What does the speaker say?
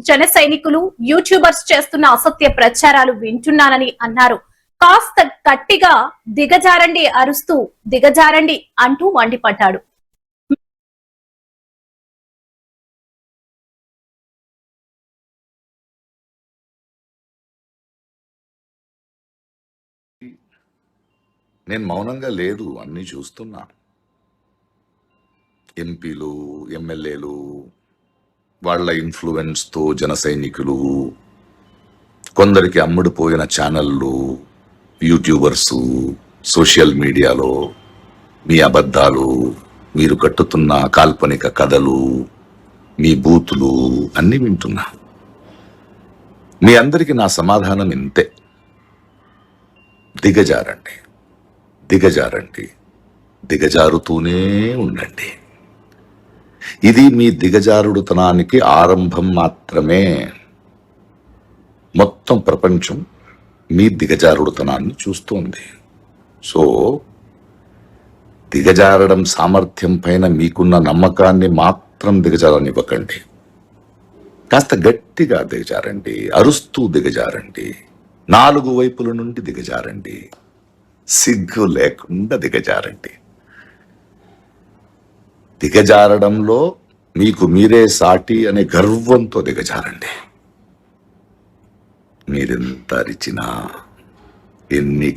జన సైనికులు యూట్యూబర్స్ చేస్తున్న అసత్య ప్రచారాలు వింటున్నానని అన్నారు. కాస్త గట్టిగా దిగజారండి అరుస్తూ దిగజారండి అంటూ మండిపడ్డాడు. నేను మౌనంగా లేదు, అన్నీ చూస్తున్నా. ఎంపీలు, ఎమ్మెల్యేలు, వాళ్ళ ఇన్ఫ్లుయెన్స్తో జన సైనికులు, కొందరికి అమ్ముడుపోయిన ఛానళ్ళు, యూట్యూబర్సు, సోషల్ మీడియాలో మీ అబద్ధాలు, మీరు కట్టుతున్న కాల్పనిక కథలు, మీ బూతులు అన్నీ వింటున్నా. మీ అందరికీ నా సమాధానం ఇంతే: దిగజారండి, దిగజారండి, దిగజారుతూనే ఉండండి. ఇది మీ దిగజారుడుతనానికి ఆరంభం మాత్రమే. మొత్తం ప్రపంచం మీ దిగజారుడుతనాన్ని చూస్తోంది. సో దిగజారడం సామర్థ్యం పైన మీకున్న నమ్మకాన్ని మాత్రం దిగజారనివ్వకండి. కాస్త గట్టిగా దిగజారండి, అరుస్తూ దిగజారండి, 4 వైపుల నుండి దిగజారండి, సిగ్గు లేకుండా దిగజారండి. దిగజారడంలో మీకు మీరే సాటి అనే గర్వంతో దిగజారండి. మీరెంత అరిచినా, ఎన్ని